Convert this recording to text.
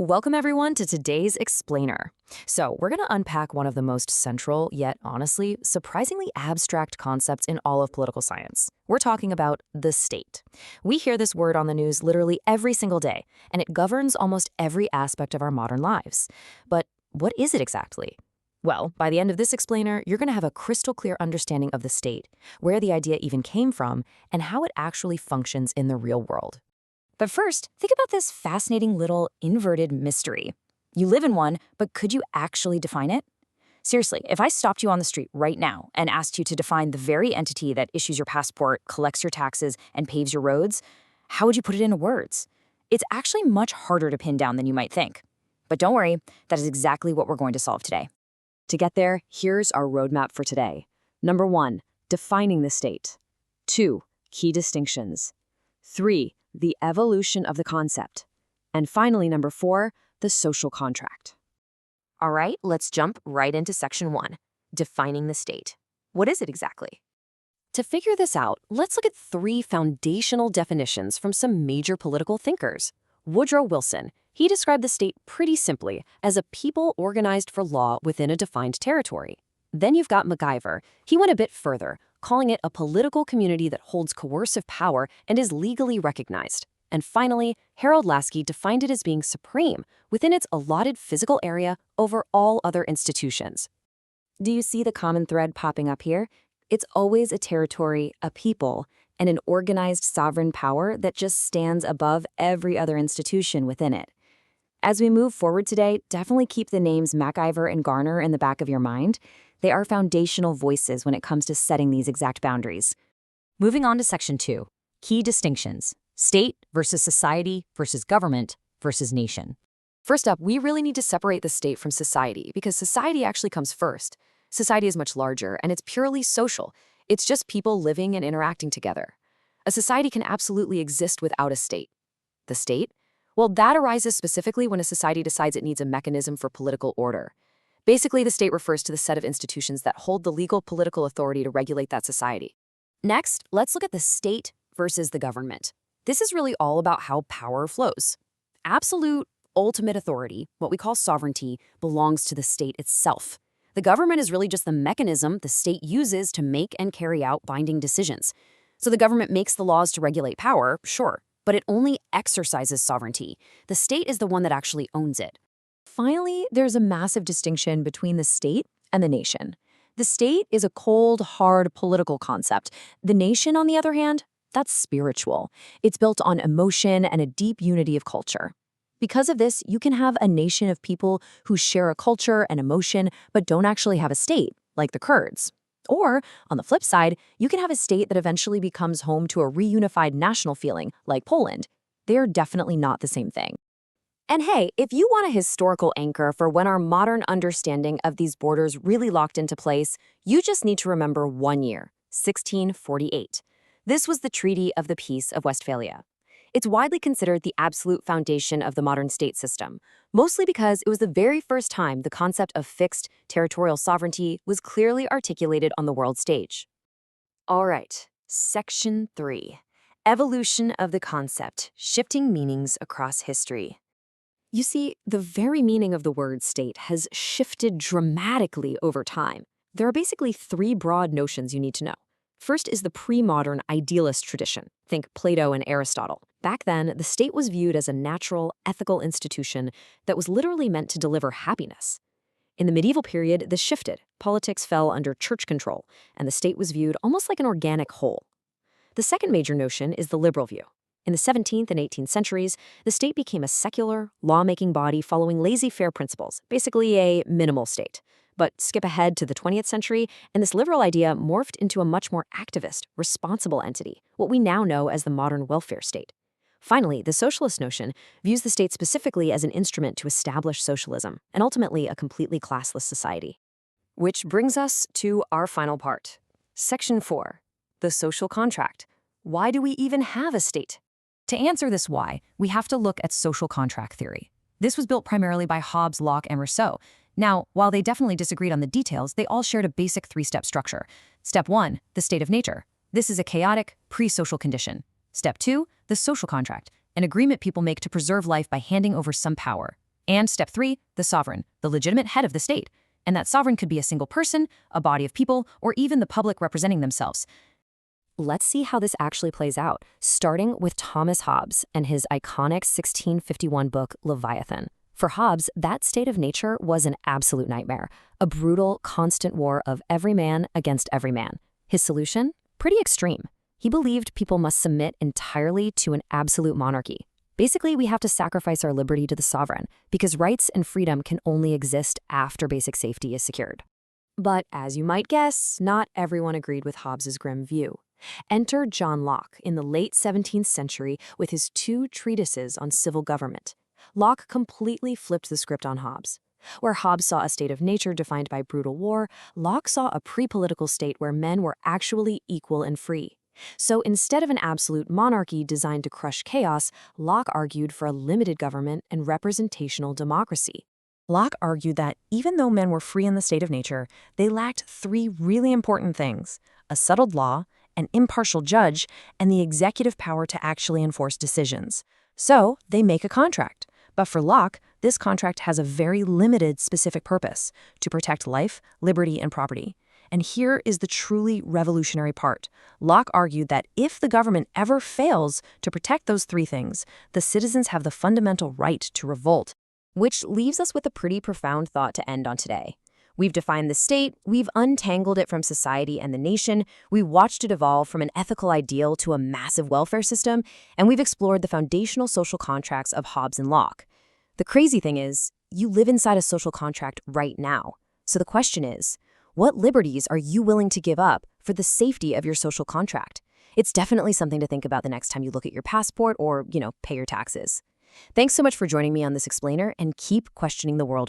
Welcome everyone to today's Explainer. So we're going to unpack one of the most central, yet honestly, surprisingly abstract concepts in all of political science. We're talking about the state. We hear this word on the news literally every single day, and it governs almost every aspect of our modern lives. But what is it exactly? Well, by the end of this Explainer, you're going to have a crystal clear understanding of the state, where the idea even came from, and how it actually functions in the real world. But first, think about this fascinating little inverted mystery. You live in one, but could you actually define it? Seriously, if I stopped you on the street right now and asked you to define the very entity that issues your passport, collects your taxes, and paves your roads, how would you put it into words? It's actually much harder to pin down than you might think. But don't worry, that is exactly what we're going to solve today. To get there, here's our roadmap for today. Number 1, defining the state. 2, key distinctions. 3, the evolution of the concept. And finally, number 4, the social contract. All right, let's jump right into section 1, defining the state. What is it exactly? To figure this out, let's look at 3 foundational definitions from some major political thinkers. Woodrow Wilson, he described the state pretty simply as a people organized for law within a defined territory. Then you've got MacIver. He went a bit further, calling it a political community that holds coercive power and is legally recognized. And finally, Harold Lasky defined it as being supreme within its allotted physical area over all other institutions. Do you see the common thread popping up here? It's always a territory, a people, and an organized sovereign power that just stands above every other institution within it. As we move forward today, definitely keep the names MacIver and Garner in the back of your mind. They are foundational voices when it comes to setting these exact boundaries. Moving on to section 2, key distinctions. State versus society versus government versus nation. First up, we really need to separate the state from society because society actually comes first. Society is much larger and it's purely social. It's just people living and interacting together. A society can absolutely exist without a state. The state? Well, that arises specifically when a society decides it needs a mechanism for political order. Basically, the state refers to the set of institutions that hold the legal political authority to regulate that society. Next, let's look at the state versus the government. This is really all about how power flows. Absolute, ultimate authority, what we call sovereignty, belongs to the state itself. The government is really just the mechanism the state uses to make and carry out binding decisions. So the government makes the laws to regulate power, sure, but it only exercises sovereignty. The state is the one that actually owns it. Finally, there's a massive distinction between the state and the nation. The state is a cold, hard political concept. The nation, on the other hand, that's spiritual. It's built on emotion and a deep unity of culture. Because of this, you can have a nation of people who share a culture and emotion but don't actually have a state, like the Kurds. Or, on the flip side, you can have a state that eventually becomes home to a reunified national feeling, like Poland. They're definitely not the same thing. And hey, if you want a historical anchor for when our modern understanding of these borders really locked into place, you just need to remember one year, 1648. This was the Treaty of the Peace of Westphalia. It's widely considered the absolute foundation of the modern state system, mostly because it was the very first time the concept of fixed territorial sovereignty was clearly articulated on the world stage. All right, section 3, evolution of the concept, shifting meanings across history. You see, the very meaning of the word state has shifted dramatically over time. There are basically 3 broad notions you need to know. First is the pre-modern idealist tradition. Think Plato and Aristotle. Back then, the state was viewed as a natural, ethical institution that was literally meant to deliver happiness. In the medieval period, this shifted. Politics fell under church control, and the state was viewed almost like an organic whole. The second major notion is the liberal view. In the 17th and 18th centuries, the state became a secular, lawmaking body following laissez-faire principles, basically a minimal state. But skip ahead to the 20th century, and this liberal idea morphed into a much more activist, responsible entity, what we now know as the modern welfare state. Finally, the socialist notion views the state specifically as an instrument to establish socialism, and ultimately a completely classless society. Which brings us to our final part. Section 4, the social contract. Why do we even have a state? To answer this why, we have to look at social contract theory. This was built primarily by Hobbes, Locke, and Rousseau. Now, while they definitely disagreed on the details, they all shared a basic 3-step structure. Step 1, the state of nature. This is a chaotic, pre-social condition. Step 2, the social contract, an agreement people make to preserve life by handing over some power. And step 3, the sovereign, the legitimate head of the state. And that sovereign could be a single person, a body of people, or even the public representing themselves. Let's see how this actually plays out, starting with Thomas Hobbes and his iconic 1651 book, Leviathan. For Hobbes, that state of nature was an absolute nightmare, a brutal, constant war of every man against every man. His solution? Pretty extreme. He believed people must submit entirely to an absolute monarchy. Basically, we have to sacrifice our liberty to the sovereign, because rights and freedom can only exist after basic safety is secured. But as you might guess, not everyone agreed with Hobbes's grim view. Enter John Locke in the late 17th century with his 2 treatises on civil government. Locke completely flipped the script on Hobbes. Where Hobbes saw a state of nature defined by brutal war, Locke saw a pre-political state where men were actually equal and free. So instead of an absolute monarchy designed to crush chaos, Locke argued for a limited government and representational democracy. Locke argued that even though men were free in the state of nature, they lacked 3 really important things: a settled law, an impartial judge, and the executive power to actually enforce decisions. So they make a contract. But for Locke, this contract has a very limited specific purpose: to protect life, liberty, and property. And here is the truly revolutionary part. Locke argued that if the government ever fails to protect those 3 things, the citizens have the fundamental right to revolt. Which leaves us with a pretty profound thought to end on today. We've defined the state, we've untangled it from society and the nation, we watched it evolve from an ethical ideal to a massive welfare system, and we've explored the foundational social contracts of Hobbes and Locke. The crazy thing is, you live inside a social contract right now. So the question is, what liberties are you willing to give up for the safety of your social contract? It's definitely something to think about the next time you look at your passport or, pay your taxes. Thanks so much for joining me on this explainer, and keep questioning the world.